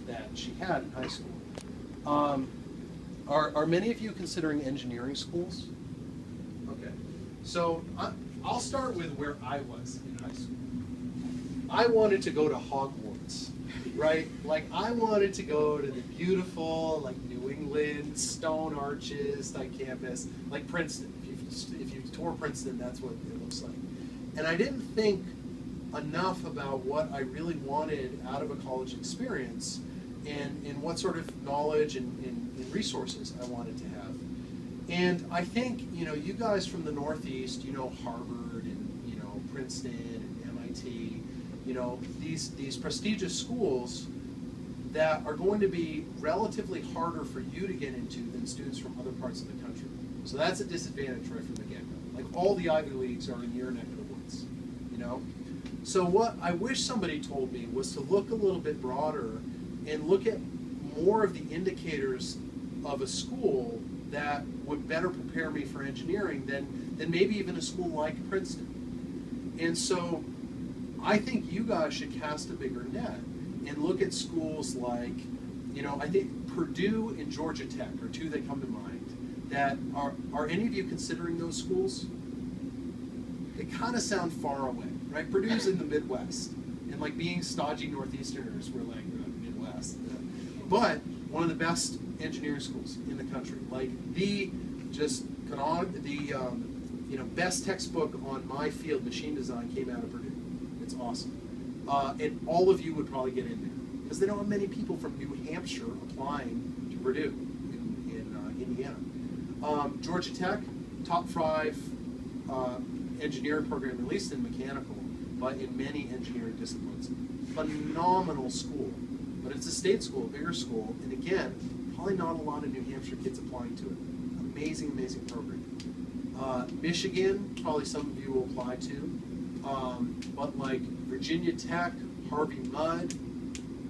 that she had in high school. Are many of you considering engineering schools? Okay, so I'll start with where I was in high school. I wanted to go to Hogwarts, right? Like, I wanted to go to the beautiful, like, New England stone arches type campus, like Princeton. If you tour Princeton, that's what it looks like. And I didn't think enough about what I really wanted out of a college experience and what sort of knowledge and resources I wanted to have. And I think, you guys from the Northeast, Harvard and, Princeton and MIT, these prestigious schools that are going to be relatively harder for you to get into than students from other parts of the country. So that's a disadvantage right from the get-go. Like, all the Ivy Leagues are in your neck of the woods, So what I wish somebody told me was to look a little bit broader and look at more of the indicators of a school that would better prepare me for engineering than maybe even a school like Princeton. And so I think you guys should cast a bigger net and look at schools like, I think Purdue and Georgia Tech are two that come to mind. That are any of you considering those schools? They kind of sound far away, right? Purdue's in the Midwest, and like being stodgy Northeasterners, we're like Midwest. But one of the best engineering schools in the country, like the best textbook on my field, machine design, came out of Purdue. It's awesome, and all of you would probably get in there because they don't have many people from New Hampshire applying to Purdue in Indiana. Georgia Tech, top 5 engineering program, at least in mechanical, but in many engineering disciplines. Phenomenal school, but it's a state school, a bigger school, and again, probably not a lot of New Hampshire kids applying to it. Amazing, amazing program. Michigan, probably some of you will apply to, but like Virginia Tech, Harvey Mudd,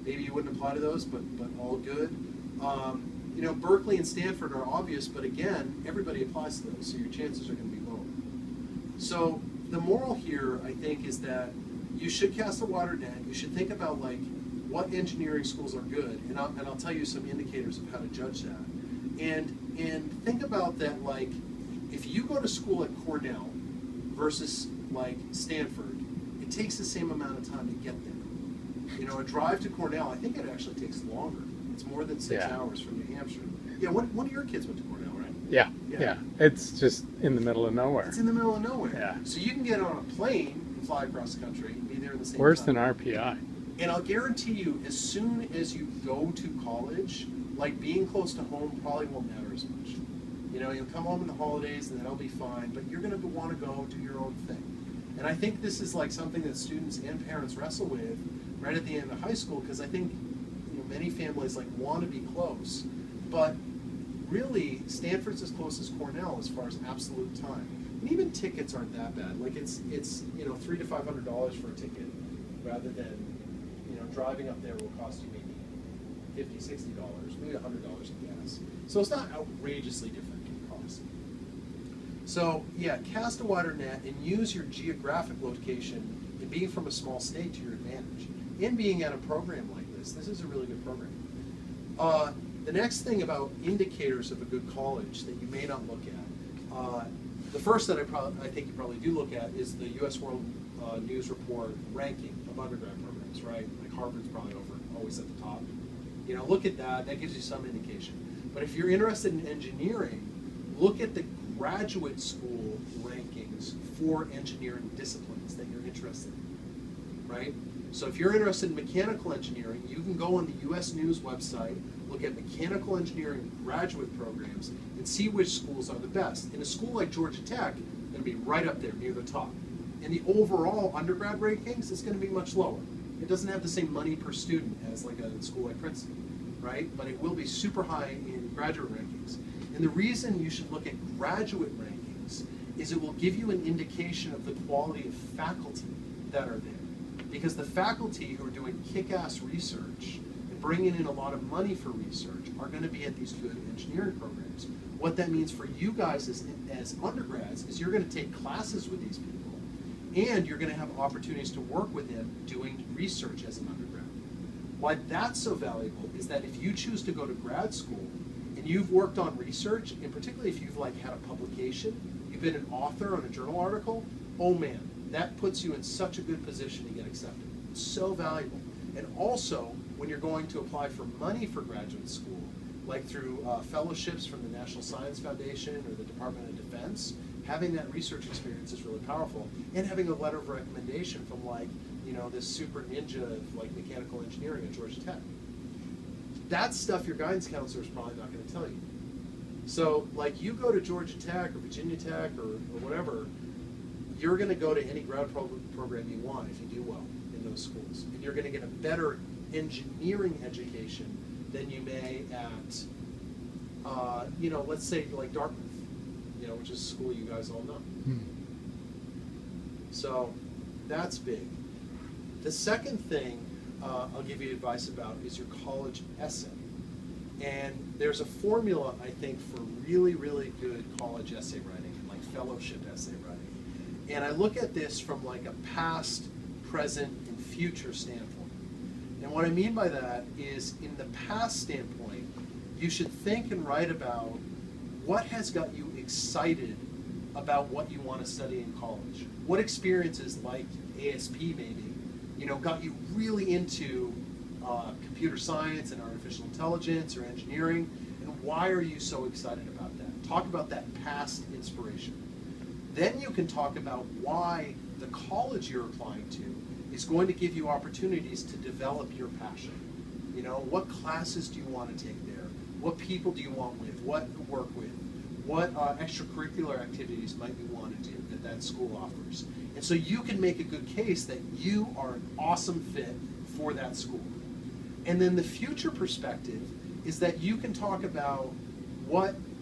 maybe you wouldn't apply to those, but all good. Berkeley and Stanford are obvious, but again, everybody applies to those, so your chances are going to be lower. So the moral here, I think, is that you should cast a wider net. You should think about like what engineering schools are good, and I'll tell you some indicators of how to judge that. And think about that, like if you go to school at Cornell versus like Stanford, it takes the same amount of time to get there. A drive to Cornell, I think it actually takes longer. It's more than 6 hours from New Hampshire. Yeah, one of your kids went to Cornell, right? Yeah. It's just in the middle of nowhere. It's in the middle of nowhere. Yeah. So you can get on a plane and fly across the country and be there in the same Worse time. than RPI. And I'll guarantee you, as soon as you go to college, like being close to home probably won't matter as much. You'll come home in the holidays and that'll be fine, but you're going to want to go do your own thing. And I think this is like something that students and parents wrestle with right at the end of high school, because I think many families like want to be close, but really Stanford's as close as Cornell as far as absolute time. And even tickets aren't that bad. Like it's $300 to $500 for a ticket, rather than driving up there will cost you maybe $50, $60, maybe $100 in gas. So it's not outrageously different in cost. So yeah, cast a wider net and use your geographic location and being from a small state to your advantage. And being at a program like this is a really good program. The next thing about indicators of a good college that you may not look at, the first that I think you probably do look at is the U.S. World News Report ranking of undergrad programs, right? Like Harvard's probably always at the top. Look at that. That gives you some indication. But if you're interested in engineering, look at the graduate school rankings for engineering disciplines that you're interested in, right? So if you're interested in mechanical engineering, you can go on the US News website, look at mechanical engineering graduate programs, and see which schools are the best. In a school like Georgia Tech, it's going to be right up there near the top. In the overall undergrad rankings, it's going to be much lower. It doesn't have the same money per student as like a school like Princeton, right? But it will be super high in graduate rankings. And the reason you should look at graduate rankings is it will give you an indication of the quality of faculty that are there. Because the faculty who are doing kick-ass research and bringing in a lot of money for research are going to be at these good engineering programs. What that means for you guys as undergrads is you're going to take classes with these people, and you're going to have opportunities to work with them doing research as an undergrad. Why that's so valuable is that if you choose to go to grad school and you've worked on research, and particularly if you've like had a publication, you've been an author on a journal article, oh man, that puts you in such a good position to get accepted. It's so valuable. And also, when you're going to apply for money for graduate school, like through fellowships from the National Science Foundation or the Department of Defense, having that research experience is really powerful. And having a letter of recommendation from like, you know, this super ninja of like mechanical engineering at Georgia Tech. That's stuff your guidance counselor is probably not going to tell you. So like you go to Georgia Tech or Virginia Tech or whatever, you're going to go to any grad program you want if you do well in those schools. And you're going to get a better engineering education than you may at, you know, let's say like Dartmouth, you know, which is a school you guys all know. So that's big. The second thing I'll give you advice about is your college essay. And there's a formula, I think, for really, really good college essay writing, like fellowship essay writing. And I look at this from like a past, present, and future standpoint. And what I mean by that is, in the past standpoint, you should think and write about what has got you excited about what you want to study in college. What experiences, like ASP maybe, you know, got you really into computer science and artificial intelligence or engineering, and why are you so excited about that? Talk about that past inspiration. Then you can talk about why the college you're applying to is going to give you opportunities to develop your passion. You know, what classes do you want to take there? What people do you want with? What work with? What extracurricular activities might you want to do that school offers? And so you can make a good case that you are an awesome fit for that school. And then the future perspective is that you can talk about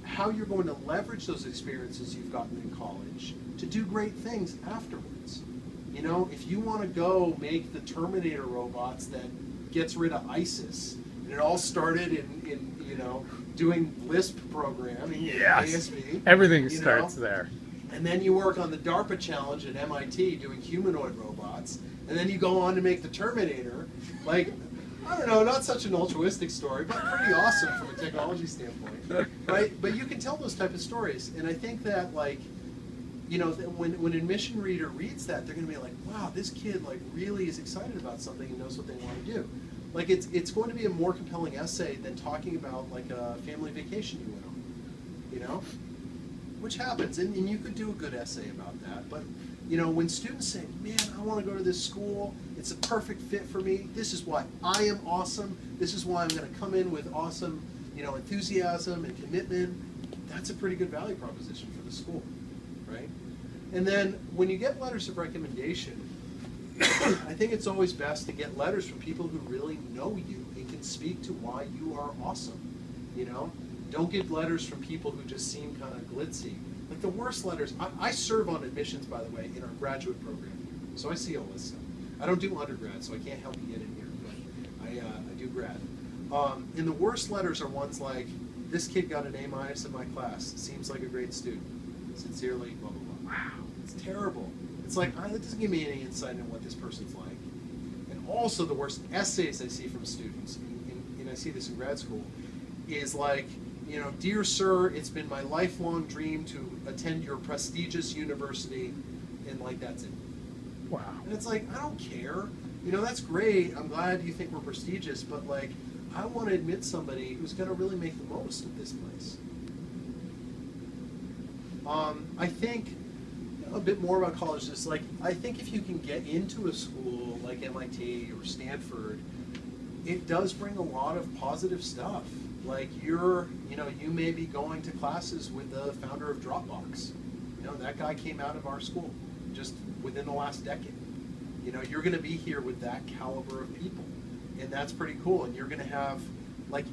how you're going to leverage those experiences you've gotten in college to do great things afterwards. You know, if you want to go make the Terminator robots that gets rid of ISIS, and it all started in you know, doing Lisp programming, yes. ASP. Everything starts there. And then you work on the DARPA challenge at MIT doing humanoid robots, and then you go on to make the Terminator. Like, I don't know, not such an altruistic story, but pretty awesome from a technology standpoint, right? But you can tell those type of stories, and I think that, like, you know, when an admission reader reads that, they're going to be like, wow, this kid like really is excited about something and knows what they want to do. Like, it's going to be a more compelling essay than talking about like a family vacation you went on, you know, which happens, and you could do a good essay about that. But you know, when students say, man, I want to go to this school, it's a perfect fit for me, this is why I am awesome, this is why I'm going to come in with awesome, you know, enthusiasm and commitment, that's a pretty good value proposition for the school, right? And then when you get letters of recommendation, I think it's always best to get letters from people who really know you and can speak to why you are awesome, you know? Don't get letters from people who just seem kind of glitzy. Like the worst letters, I serve on admissions, by the way, in our graduate program here. So I see all this stuff. I don't do undergrad, so I can't help you get in here, but I do grad. And the worst letters are ones like, this kid got an A- in my class, seems like a great student. Sincerely, blah, blah, blah. Wow, it's terrible. It's like, that doesn't give me any insight into what this person's like. And also the worst essays I see from students, and I see this in grad school, is like, you know, dear sir, it's been my lifelong dream to attend your prestigious university, and like that's it. Wow. And it's like, I don't care. You know, that's great. I'm glad you think we're prestigious, but like, I want to admit somebody who's going to really make the most of this place. I think a bit more about college is like, I think if you can get into a school like MIT or Stanford, it does bring a lot of positive stuff. Like you may be going to classes with the founder of Dropbox. You know, that guy came out of our school just within the last decade. You know, you're going to be here with that caliber of people, and that's pretty cool. And you're going to have, like,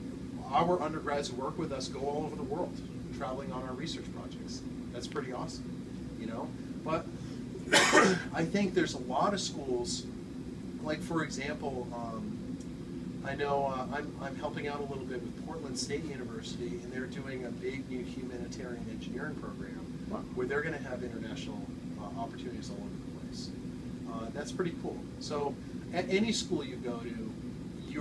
our undergrads who work with us go all over the world, traveling on our research projects. That's pretty awesome, you know. But I think there's a lot of schools, like for example, I know I'm helping out a little bit with Portland State University, and they're doing a big new humanitarian engineering program where they're going to have international opportunities all over the place. That's pretty cool. So at any school you go to,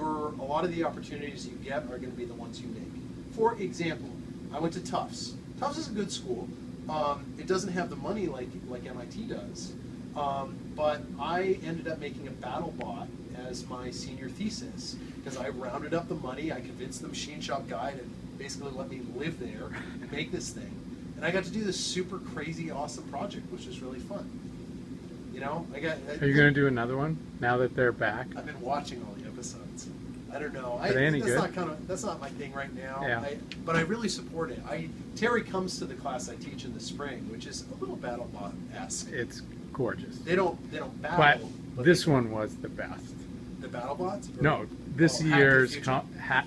a lot of the opportunities you get are going to be the ones you make. For example, I went to Tufts. Tufts is a good school. It doesn't have the money like MIT does, but I ended up making a battle bot as my senior thesis because I rounded up the money. I convinced the machine shop guy to basically let me live there and make this thing, and I got to do this super crazy awesome project, which was really fun. You know, Are you going to do another one now that they're back? I've been watching all the episodes. I don't know. Are they any good? That's not my thing right now. Yeah. But I really support it. Terry comes to the class I teach in the spring, which is a little BattleBot-esque. It's gorgeous. They don't battle. But this one was the best. The BattleBots? No, this Hack the year's Future? hat.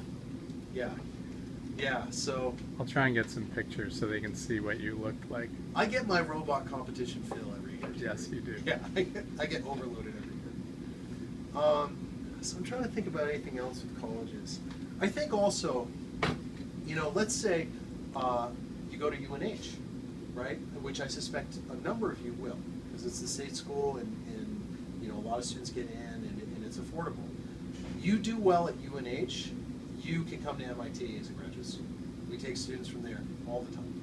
Yeah. Yeah. So I'll try and get some pictures so they can see what you looked like. I get my robot competition feel every year. Yes, you do. Yeah, I get overloaded every year. So I'm trying to think about anything else with colleges. I think also, you know, let's say you go to UNH, right? Which I suspect a number of you will, because it's the state school and you know, a lot of students get in and it's affordable. You do well at UNH, you can come to MIT as a graduate student. We take students from there all the time,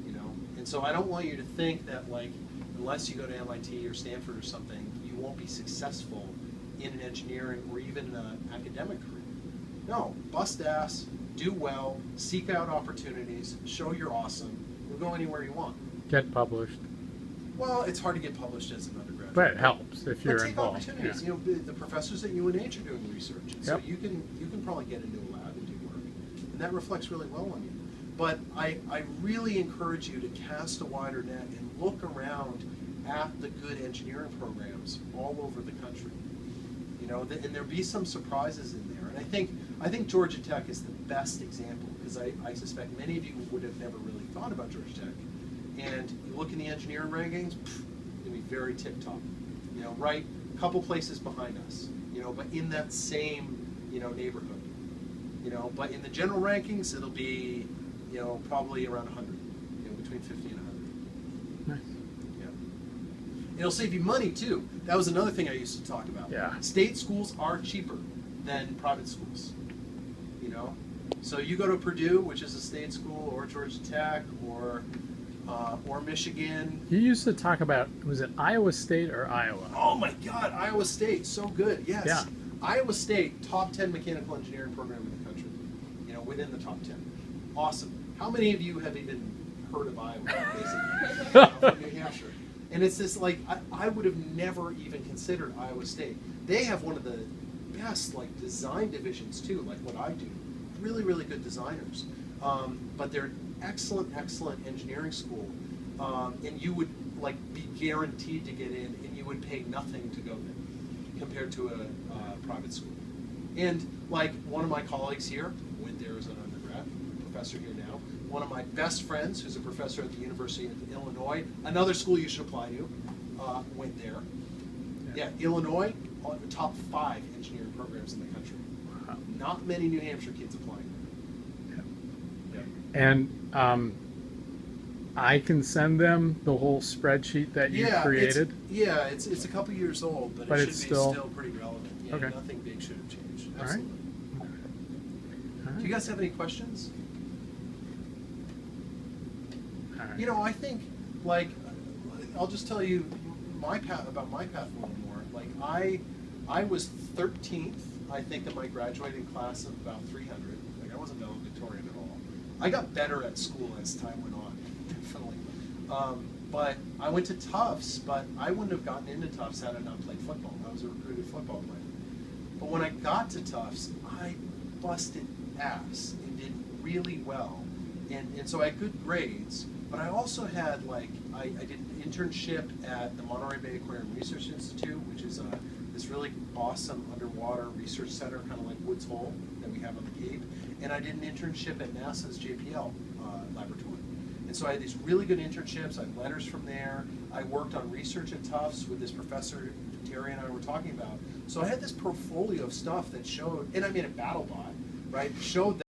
you know? And so I don't want you to think that, like, unless you go to MIT or Stanford or something, you won't be successful in an engineering or even an academic career. No, bust ass, do well, seek out opportunities, show you're awesome, you'll go anywhere you want. Get published. Well, it's hard to get published as an undergraduate. But it helps if you're but take involved. opportunities. Yeah. You know, the professors at UNH are doing research, and so Yep. you can probably get into a lab and do work, and that reflects really well on you. But I really encourage you to cast a wider net and look around at the good engineering programs all over the country. You know, and there'll be some surprises in there. And I think Georgia Tech is the best example because I suspect many of you would have never really thought about Georgia Tech. And you look in the engineering rankings, it'll be very tip top. You know, right, a couple places behind us. You know, but in that same, you know, neighborhood. You know, but in the general rankings, it'll be, you know, probably around 100. You know, between 50 and 100. Nice. It'll save you money too. That was another thing I used to talk about. Yeah. State schools are cheaper than private schools. You know, so you go to Purdue, which is a state school, or Georgia Tech, or Michigan. You used to talk about, was it Iowa State or Iowa? Oh my God, Iowa State, so good. Yes. Yeah. Iowa State, top 10 mechanical engineering program in the country. You know, within the top 10. Awesome. How many of you have even heard of Iowa, basically? From New Hampshire. And it's this, like, I would have never even considered Iowa State. They have one of the best, like, design divisions, too, like what I do. Really, really good designers. But they're an excellent, excellent engineering school. And you would, like, be guaranteed to get in, and you would pay nothing to go there compared to a private school. And, like, one of my colleagues here went there as an undergrad, professor here now. One of my best friends, who's a professor at the University of Illinois, another school you should apply to, went there. Yeah, Illinois, the top 5 engineering programs in the country. Wow. Not many New Hampshire kids applying. Yeah. And I can send them the whole spreadsheet that you created? It's a couple years old, but it should it's be still pretty relevant. Yeah, okay. Nothing big should have changed. All right. Absolutely. All Do you guys have any questions? All right. You know, I think, like, I'll just tell you about my path a little more. Like, I was 13th, I think, in my graduating class of about 300. Like, I wasn't valedictorian at all. I got better at school as time went on, definitely. But I went to Tufts, but I wouldn't have gotten into Tufts had I not played football. I was a recruited football player. But when I got to Tufts, I busted ass and did really well. And so I had good grades, but I also had, like, I did an internship at the Monterey Bay Aquarium Research Institute, which is this really awesome underwater research center, kind of like Woods Hole that we have on the Cape. And I did an internship at NASA's JPL laboratory. And so I had these really good internships. I had letters from there. I worked on research at Tufts with this professor Terry and I were talking about. So I had this portfolio of stuff that showed, and I made a BattleBot, right? Showed that